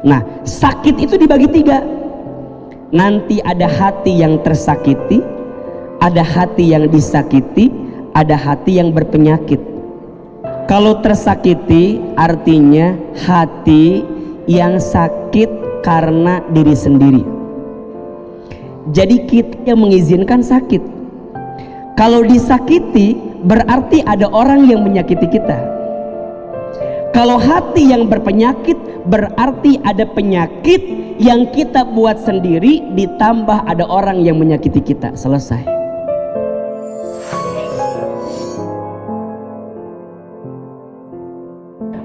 Nah, sakit itu dibagi tiga. Nanti ada hati yang tersakiti, ada hati yang disakiti, ada hati yang berpenyakit. Kalau tersakiti artinya hati yang sakit karena diri sendiri. Jadi kita yang mengizinkan sakit. Kalau disakiti berarti ada orang yang menyakiti kita. Kalau hati yang berpenyakit berarti ada penyakit yang kita buat sendiri ditambah ada orang yang menyakiti kita. Selesai.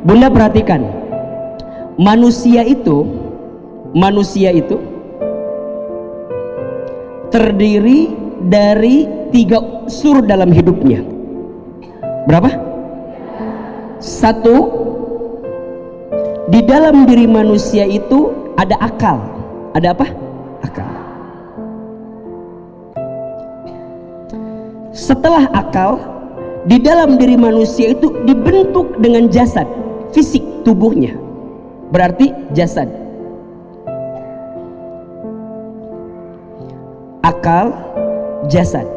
Bunda perhatikan, manusia itu terdiri dari 3 unsur dalam hidupnya. Berapa? 1, di dalam diri manusia itu ada akal. Ada apa? Akal. Setelah akal, di dalam diri manusia itu dibentuk dengan jasad, fisik tubuhnya. Berarti jasad. Akal, jasad.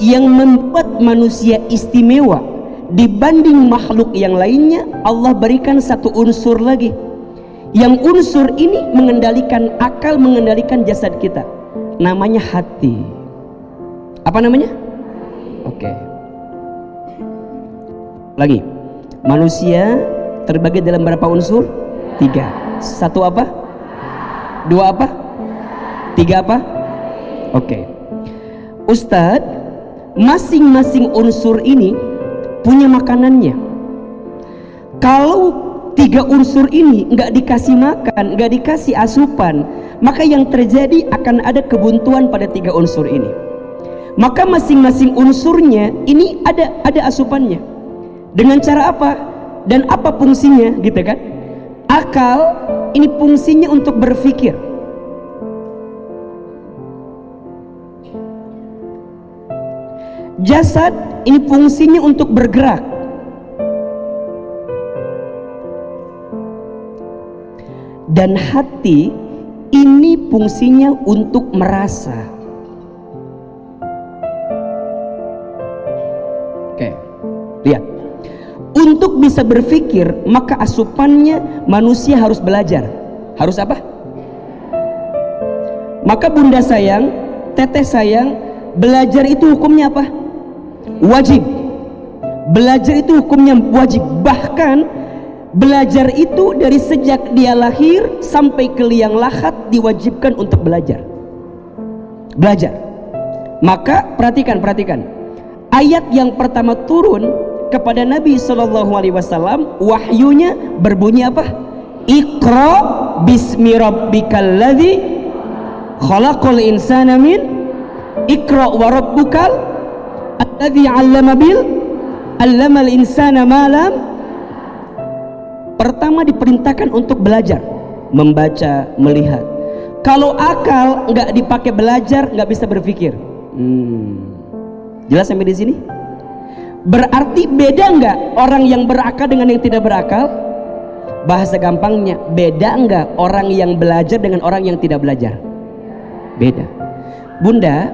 Yang membuat manusia istimewa dibanding makhluk yang lainnya, Allah berikan 1 unsur lagi. Yang unsur ini mengendalikan akal, mengendalikan jasad kita. Namanya hati. Apa namanya? Oke. Lagi. Manusia terbagi dalam berapa unsur? 3. 1 apa? 2 apa? 3 apa? Oke. Ustadz, masing-masing unsur ini punya makanannya. Kalau 3 unsur ini nggak dikasih makan, nggak dikasih asupan, maka yang terjadi akan ada kebuntuan pada 3 unsur ini. Maka masing-masing unsurnya ini ada asupannya. Dengan cara apa? Dan apa fungsinya, gitu kan? Akal ini fungsinya untuk berpikir. Jasad ini fungsinya untuk bergerak. Dan hati ini fungsinya untuk merasa. Oke, lihat. Untuk bisa berpikir, maka asupannya manusia harus belajar. Harus apa? Maka bunda sayang, teteh sayang, belajar itu hukumnya apa? Wajib. Belajar itu hukumnya wajib. Bahkan belajar itu dari sejak dia lahir sampai ke liang lahat diwajibkan untuk belajar. Belajar. Maka perhatikan. Ayat yang pertama turun kepada Nabi SAW, wahyunya berbunyi apa? Iqra bismi rabbikal ladzi khalaqal insana min Iqra wa rabbukal alladzi 'allamal insana ma lam. Pertama diperintahkan untuk belajar, membaca, melihat. Kalau akal nggak dipakai belajar, nggak bisa berpikir. Jelas sampai di sini? Berarti beda nggak orang yang berakal dengan yang tidak berakal? Bahasa gampangnya, beda nggak orang yang belajar dengan orang yang tidak belajar? Beda. Bunda,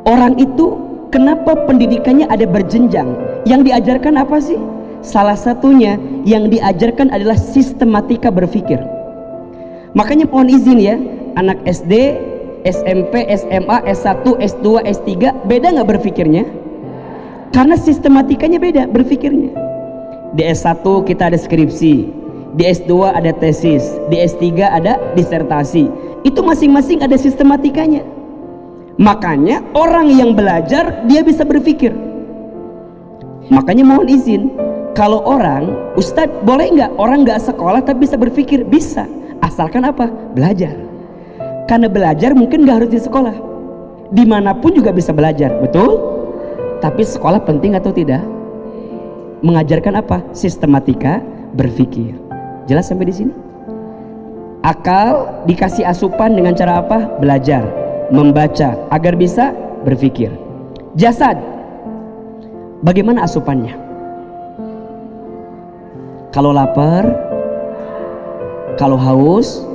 orang itu kenapa pendidikannya ada berjenjang? Yang diajarkan apa sih? Salah satunya yang diajarkan adalah sistematika berpikir. Makanya mohon izin ya, anak SD, SMP, SMA, S1, S2, S3, beda nggak berpikirnya? Karena sistematikanya beda berpikirnya. Di S1 kita ada skripsi, di S2 ada tesis, di S3 ada disertasi. Itu masing-masing ada sistematikanya. Makanya orang yang belajar dia bisa berpikir. Makanya mohon izin, kalau orang, Ustadz boleh nggak orang nggak sekolah tapi bisa berpikir? Bisa, asalkan apa? Belajar. Karena belajar mungkin nggak harus di sekolah, dimanapun juga bisa belajar, betul? Tapi sekolah penting atau tidak? Mengajarkan apa? Sistematika berpikir. Jelas sampai di sini? Akal dikasih asupan dengan cara apa? Belajar, membaca agar bisa berpikir. Jasad, bagaimana asupannya? Kalau lapar, Kalau haus,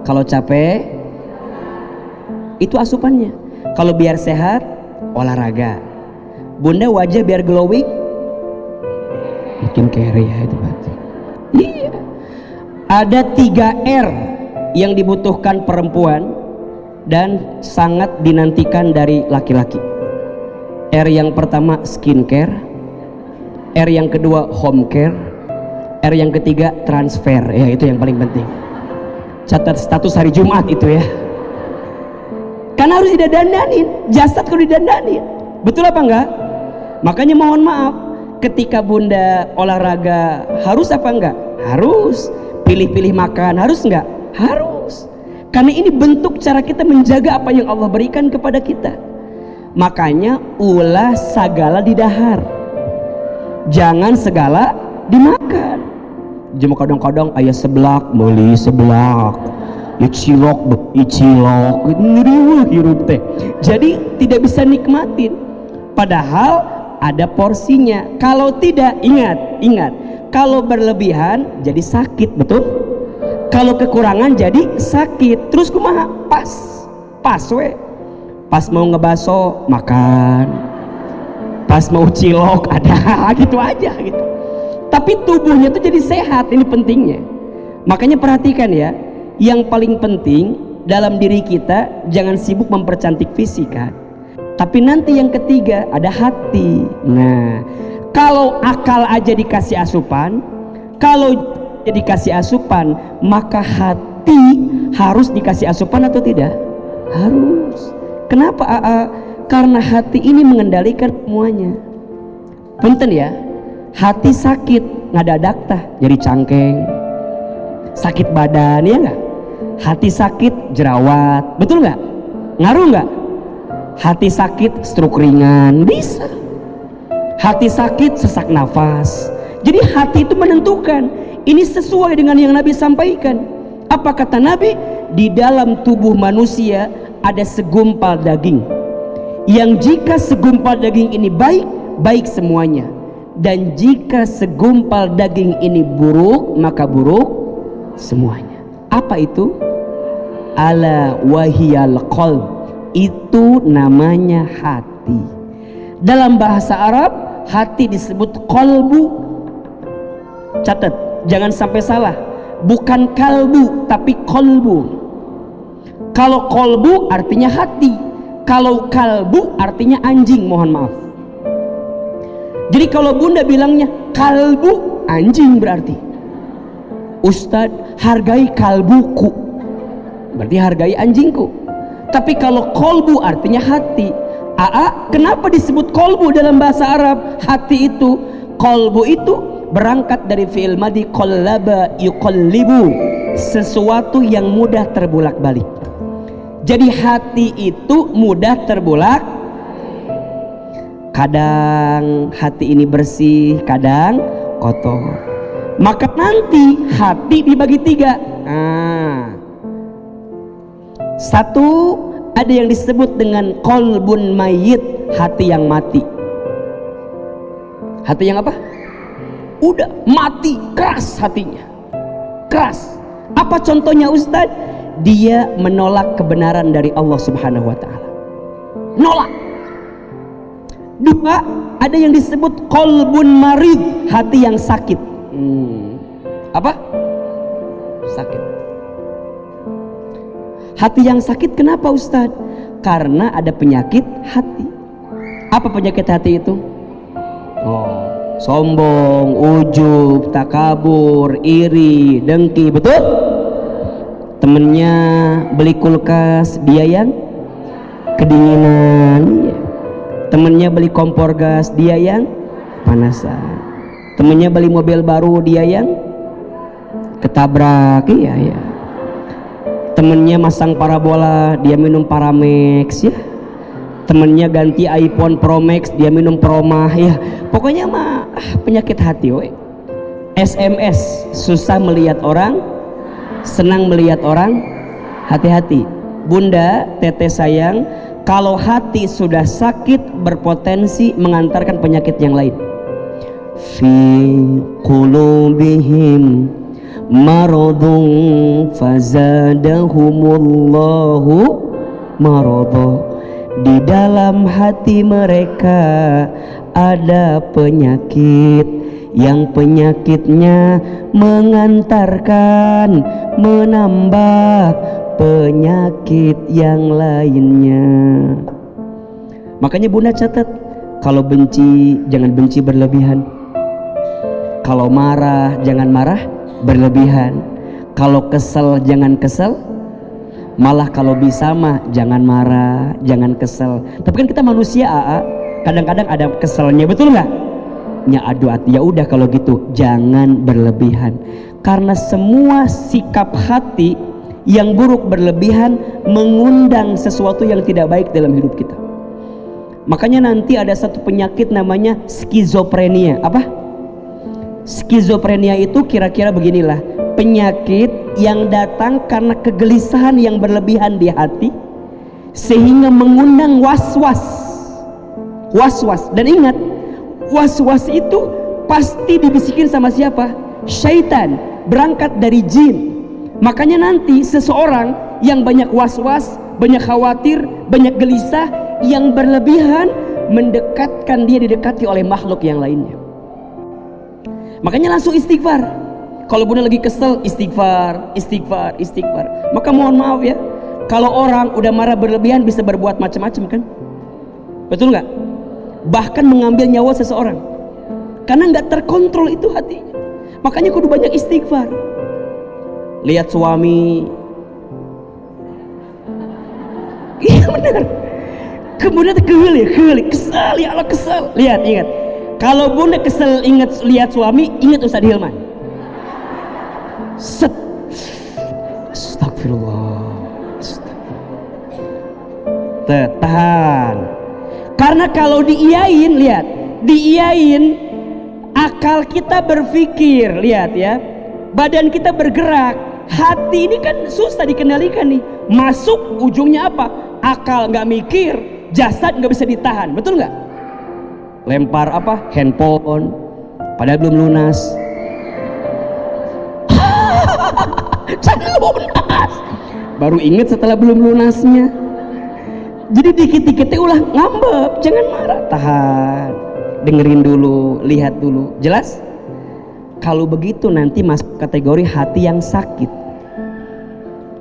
kalau capek, itu asupannya. Kalau biar sehat, olahraga. Bunda wajah biar glowing, bikin care ya itu berarti. Iya. Ada 3 R yang dibutuhkan perempuan dan sangat dinantikan dari laki-laki. R yang pertama skincare, R yang kedua home care, R yang ketiga transfer. Ya itu yang paling penting. Catat status hari Jumat itu ya. Karena harus didandanin, jasad kalau didandanin. Betul apa enggak? Makanya mohon maaf, ketika bunda olahraga harus apa enggak? Harus. Pilih-pilih makan harus enggak? Harus. Karena ini bentuk cara kita menjaga apa yang Allah berikan kepada kita. Makanya ulah segala didahar, jangan segala dimakan. Cuma kadang-kadang ayah seblak, beli seblak, cilok, ngeriwah hirup teh. Jadi tidak bisa nikmatin. Padahal ada porsinya. Kalau tidak, ingat, kalau berlebihan jadi sakit, betul? Kalau kekurangan jadi sakit. Terus kumaha? Pas we. Pas mau ngebaso makan, pas mau cilok ada, gitu aja gitu. Tapi tubuhnya tuh jadi sehat, ini pentingnya. Makanya perhatikan ya, yang paling penting dalam diri kita jangan sibuk mempercantik fisik kan. Tapi nanti yang ketiga ada hati. Nah, kalau akal aja dikasih asupan, kalau dikasih asupan, maka hati harus dikasih asupan atau tidak? Harus. Kenapa Karena hati ini mengendalikan semuanya. Punten ya, hati sakit ngadadak tah jadi cangkeng, sakit badan ya nggak? Hati sakit jerawat, betul nggak? Ngaruh nggak? Hati sakit stroke ringan bisa. Hati sakit sesak nafas. Jadi hati itu menentukan. Ini sesuai dengan yang Nabi sampaikan. Apa kata Nabi? Di dalam tubuh manusia ada segumpal daging, yang jika segumpal daging ini baik, baik semuanya. Dan jika segumpal daging ini buruk, maka buruk semuanya. Apa itu? Ala wahiyal qalb. Itu namanya hati. Dalam bahasa Arab, hati disebut qalbu. Catat, jangan sampai salah. Bukan kalbu, tapi qalbu. Kalau qalbu artinya hati, kalau kalbu artinya anjing, mohon maaf. Jadi kalau bunda bilangnya kalbu, anjing berarti. Ustadz, hargai kalbuku, berarti hargai anjingku. Tapi kalau qalbu artinya hati. Kenapa disebut qalbu dalam bahasa Arab? Hati itu, qalbu itu berangkat dari fi'il madhi qallaba yuqallibu, sesuatu yang mudah terbolak-balik. Jadi hati itu mudah terbolak. Kadang hati ini bersih, kadang kotor. Maka nanti hati dibagi 3. Satu, ada yang disebut dengan qalbun mayyit, hati yang mati. Hati yang apa? Udah mati, keras hatinya, keras. Apa contohnya Ustadz? Dia menolak kebenaran dari Allah Subhanahu wa ta'ala. Nolak. 2, ada yang disebut qalbun marid, hati yang sakit. Apa? Sakit. Hati yang sakit kenapa Ustadz? Karena ada penyakit hati. Apa penyakit hati itu? Sombong, ujub, takabur, iri, dengki, betul? Temennya beli kulkas, dia yang kedinginan. Iya. Temennya beli kompor gas, dia yang panasan. Temennya beli mobil baru, dia yang ketabrak. Iya. Temennya masang parabola, dia minum Paramex ya. Temennya ganti iPhone Pro Max, dia minum Promah ya. Pokoknya mah penyakit hati we. SMS, susah melihat orang, senang melihat orang. Hati-hati bunda, teteh sayang, kalau hati sudah sakit berpotensi mengantarkan penyakit yang lain. Fi qulubihim maradun fazadahumullahu maradha. Di dalam hati mereka ada penyakit, yang penyakitnya mengantarkan menambah penyakit yang lainnya. Makanya Bunda catat, kalau benci jangan benci berlebihan, kalau marah jangan marah berlebihan, kalau kesel jangan kesel, malah kalau bisa mah jangan marah, jangan kesel. Tapi kan kita manusia, kadang-kadang ada keselnya, betul nggak? Ya udah kalau gitu jangan berlebihan, karena semua sikap hati yang buruk berlebihan mengundang sesuatu yang tidak baik dalam hidup kita. Makanya nanti ada satu penyakit namanya skizofrenia. Apa? Skizofrenia itu kira-kira beginilah, penyakit yang datang karena kegelisahan yang berlebihan di hati sehingga mengundang was-was. Dan ingat, was-was itu pasti dibisikin sama siapa? Syaitan, berangkat dari jin. Makanya nanti seseorang yang banyak was-was, banyak khawatir, banyak gelisah, yang berlebihan mendekatkan dia didekati oleh makhluk yang lainnya. Makanya langsung istighfar. Kalau Bunda lagi kesel, istighfar. Maka mohon maaf ya, kalau orang udah marah berlebihan bisa berbuat macam-macam kan? Betul nggak? Bahkan mengambil nyawa seseorang karena nggak terkontrol itu hatinya. Makanya kudu banyak istighfar. Lihat suami, iya benar, kemudian kesel, ya Allah kesel. Ingat, kalau Bunda kesel ingat lihat suami, ingat Ustadz Hilman. Astagfirullah. Tahan. Karena kalau diiyain, lihat, akal kita berpikir, lihat ya, badan kita bergerak, hati ini kan susah dikendalikan nih. Masuk ujungnya apa? Akal nggak mikir, jasad nggak bisa ditahan, betul nggak? Lempar apa? Handphone, padahal belum lunas. Jangan lunas, baru inget setelah belum lunasnya. Jadi dikit-dikitnya ulah ngambek, jangan marah, tahan, dengerin dulu, lihat dulu, jelas? Kalau begitu nanti masuk kategori hati yang sakit.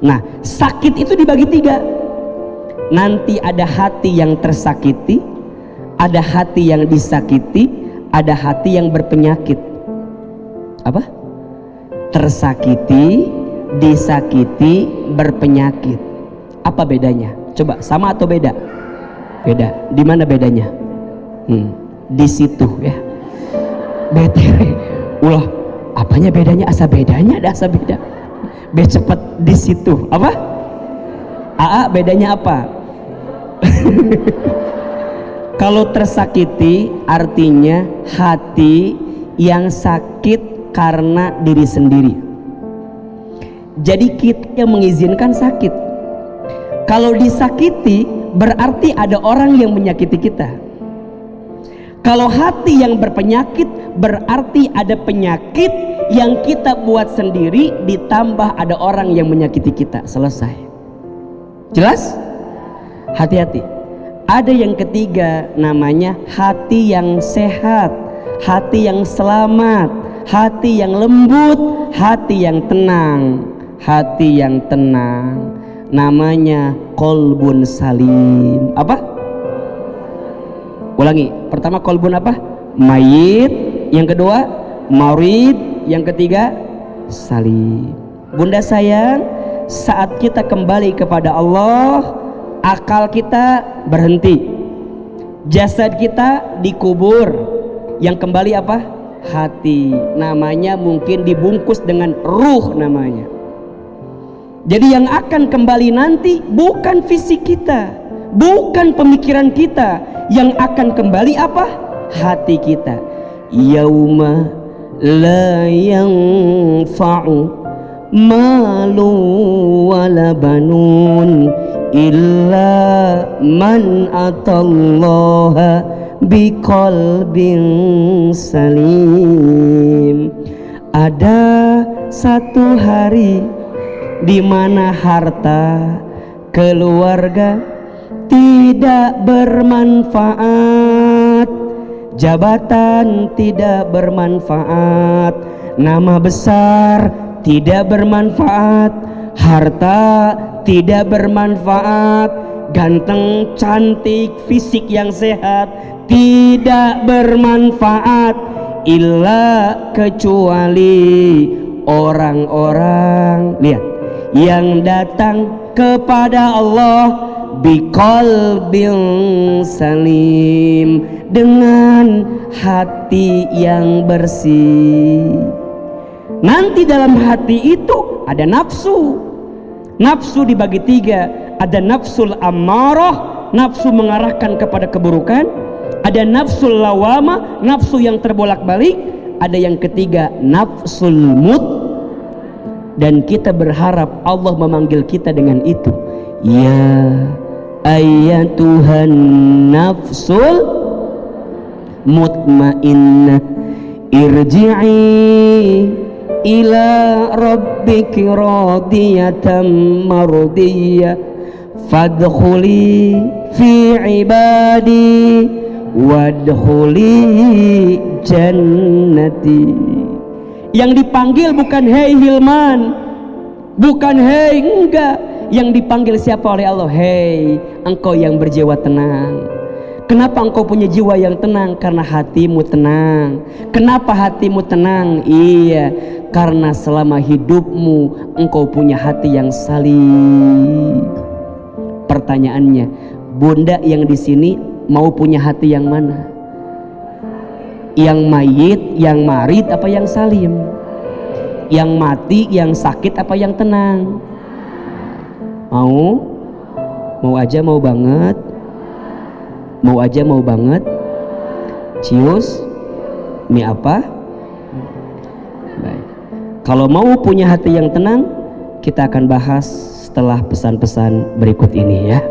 Nah, sakit itu dibagi 3. Nanti ada hati yang tersakiti, ada hati yang disakiti, ada hati yang berpenyakit. Apa? Tersakiti, disakiti, berpenyakit. Apa bedanya? Coba, sama atau beda? Beda. Di mana bedanya? Di situ ya. BTW. Ulah, apanya bedanya? Asa bedanya ada asa beda. B cepet di situ. Apa? Bedanya apa? Kalau tersakiti artinya hati yang sakit karena diri sendiri. Jadi kita yang mengizinkan sakit. Kalau disakiti berarti ada orang yang menyakiti kita. Kalau hati yang berpenyakit berarti ada penyakit yang kita buat sendiri ditambah ada orang yang menyakiti kita. Selesai. Jelas? Hati-hati. Ada yang ketiga namanya hati yang sehat, hati yang selamat, hati yang lembut, hati yang tenang. Hati yang tenang namanya kolbun salim. Apa? Ulangi. Pertama kolbun apa? Mayit. Yang kedua marid. Yang ketiga salim. Bunda sayang, saat kita kembali kepada Allah, akal kita berhenti, jasad kita dikubur, yang kembali apa? Hati. Namanya mungkin dibungkus dengan ruh namanya. Jadi yang akan kembali nanti bukan fisik kita, bukan pemikiran kita. Yang akan kembali apa? Hati kita. Yauma la yanfa'u malu wala banun illa man atallaha biqalbin salim. Ada satu hari di mana harta keluarga tidak bermanfaat, jabatan tidak bermanfaat, nama besar tidak bermanfaat, harta tidak bermanfaat, ganteng, cantik, fisik yang sehat tidak bermanfaat, illa kecuali orang-orang, lihat, yang datang kepada Allah biqalbin salim, dengan hati yang bersih. Nanti dalam hati itu ada nafsu. Nafsu dibagi tiga, ada nafsul ammarah, nafsu mengarahkan kepada keburukan, ada nafsul lawamah, nafsu yang terbolak-balik, ada yang ketiga nafsul mut. Dan kita berharap Allah memanggil kita dengan itu, ya ayyatuhan nafsul mutmainnah irji'i ila rabbiki radiyatan mardiyah fadkhuli fi ibadi wadkhuli jannati. Yang dipanggil bukan hei Hilman, bukan hei, enggak. Yang dipanggil siapa oleh Allah? Hei engkau yang berjiwa tenang. Kenapa engkau punya jiwa yang tenang? Karena hatimu tenang. Kenapa hatimu tenang? Iya, karena selama hidupmu engkau punya hati yang salim. Pertanyaannya, bunda yang di sini mau punya hati yang mana? Yang mayit, yang marid, apa yang salim? Yang mati, yang sakit, apa yang tenang? Mau? Mau aja, mau banget? Mau aja, mau banget? Cius? Mie apa? Baik. Kalau mau punya hati yang tenang, kita akan bahas setelah pesan-pesan berikut ini ya.